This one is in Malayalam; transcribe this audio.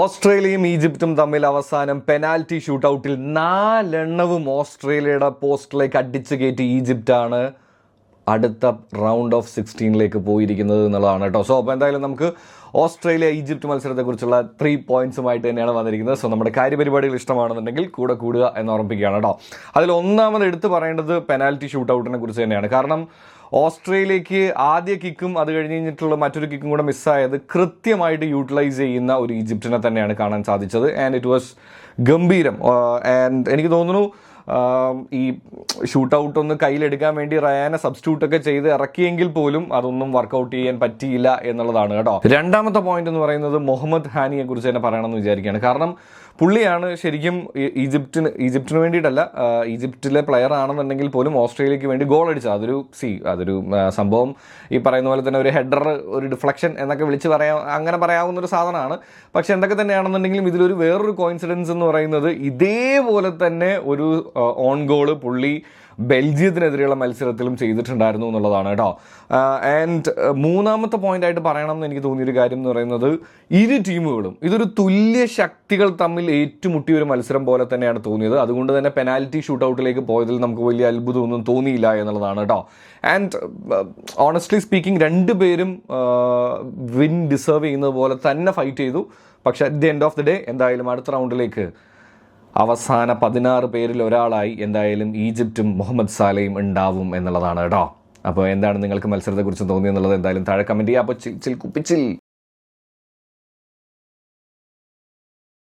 ഓസ്ട്രേലിയയും ഈജിപ്തും തമ്മിൽ അവസാനം പെനാൽറ്റി ഷൂട്ടൗട്ടിൽ 4 ഓസ്ട്രേലിയയുടെ പോസ്റ്റിലേക്ക് അടിച്ചു കയറ്റി ഈജിപ്റ്റാണ് അടുത്ത റൗണ്ട് ഓഫ് 16 പോയിരിക്കുന്നത് എന്നുള്ളതാണ് കേട്ടോ. സോ അപ്പോൾ എന്തായാലും നമുക്ക് ഓസ്ട്രേലിയ ഈജിപ്റ്റ് മത്സരത്തെക്കുറിച്ചുള്ള 3 പോയിന്റ്സുമായിട്ട് തന്നെയാണ് വന്നിരിക്കുന്നത്. സോ നമ്മുടെ കാര്യപരിപാടികൾ ഇഷ്ടമാണെന്നുണ്ടെങ്കിൽ കൂടെ കൂടുക എന്ന് ഓർമ്മിപ്പിക്കുകയാണ് കേട്ടോ. അതിൽ ഒന്നാമത് എടുത്തു പറയേണ്ടത് പെനാൽറ്റി ഷൂട്ടൗട്ടിനെ കുറിച്ച് തന്നെയാണ്. കാരണം ഓസ്ട്രേലിയക്ക് ആദ്യ കിക്കും അത് കഴിഞ്ഞിട്ടുള്ള മറ്റൊരു കിക്കും കൂടെ മിസ്സായത് കൃത്യമായിട്ട് യൂട്ടിലൈസ് ചെയ്യുന്ന ഒരു ഈജിപ്റ്റിനെ തന്നെയാണ് കാണാൻ സാധിച്ചത്. ആൻഡ് ഇറ്റ് വാസ് ഗംഭീരം. ആൻഡ് എനിക്ക് തോന്നുന്നു ഈ ഷൂട്ടൗട്ട് ഒന്ന് കയ്യിലെടുക്കാൻ വേണ്ടി റയാനെ സബ്സ്റ്റിറ്റ്യൂട്ടൊക്കെ ചെയ്ത് ഇറക്കിയെങ്കിൽ പോലും അതൊന്നും വർക്കൗട്ട് ചെയ്യാൻ പറ്റിയില്ല എന്നുള്ളതാണ് കേട്ടോ. രണ്ടാമത്തെ പോയിന്റ് എന്ന് പറയുന്നത് മുഹമ്മദ് ഹാനിയെ കുറിച്ച് തന്നെ പറയണമെന്ന് വിചാരിക്കുകയാണ്. കാരണം പുള്ളിയാണ് ശരിക്കും ഈജിപ്തിന് വേണ്ടിയിട്ടല്ല, ഈജിപ്തിലെ പ്ലെയർ ആണെന്നുണ്ടെങ്കിൽ പോലും ഓസ്ട്രേലിയക്ക് വേണ്ടി ഗോൾ അടിച്ചത്. അതൊരു സംഭവം ഈ പറയുന്ന പോലെ തന്നെ ഒരു ഹെഡർ, ഒരു ഡിഫ്ലക്ഷൻ എന്നൊക്കെ വിളിച്ച് അങ്ങനെ പറയാവുന്ന ഒരു സാധനമാണ്. പക്ഷെ എന്തൊക്കെ തന്നെയാണെന്നുണ്ടെങ്കിലും ഇതിലൊരു വേറൊരു കോയിൻസിഡൻസ് എന്ന് പറയുന്നത് ഇതേപോലെ തന്നെ ഒരു ഓൺ ഗോള് പുള്ളി ബെൽജിയത്തിനെതിരെയുള്ള മത്സരത്തിലും ചെയ്തിട്ടുണ്ടായിരുന്നു എന്നുള്ളതാണ് കേട്ടോ. ആൻഡ് മൂന്നാമത്തെ പോയിന്റായിട്ട് പറയണമെന്ന് എനിക്ക് തോന്നിയൊരു കാര്യം എന്ന് പറയുന്നത് ഇരു ടീമുകളും ഇതൊരു തുല്യ ശക്തികൾ തമ്മിൽ ഏറ്റുമുട്ടിയ ഒരു മത്സരം പോലെ തന്നെയാണ് തോന്നിയത്. അതുകൊണ്ട് തന്നെ പെനാൽറ്റി ഷൂട്ടൗട്ടിലേക്ക് പോയതിൽ നമുക്ക് വലിയ അത്ഭുതമൊന്നും തോന്നിയില്ല എന്നുള്ളതാണ് കേട്ടോ. ആൻഡ് ഓണസ്റ്റ്ലി സ്പീക്കിംഗ് രണ്ടുപേരും വിൻ ഡിസേർവ് ചെയ്യുന്നത് പോലെ തന്നെ ഫൈറ്റ് ചെയ്തു. പക്ഷെ at the end of the day എന്തായാലും അടുത്ത റൗണ്ടിലേക്ക് അവസാന 16 പേരിൽ ഒരാളായി എന്തായാലും ഈജിപ്റ്റും മുഹമ്മദ് സാലയും ഉണ്ടാവും എന്നുള്ളതാണ് കേട്ടോ. അപ്പോൾ എന്താണ് നിങ്ങൾക്ക് മത്സരത്തെക്കുറിച്ച് തോന്നിയെന്നുള്ളത് എന്തായാലും താഴെ കമൻറ്റ് ചെയ്യുക. അപ്പോൾ ചിൽ കുപ്പിച്ചിൽ.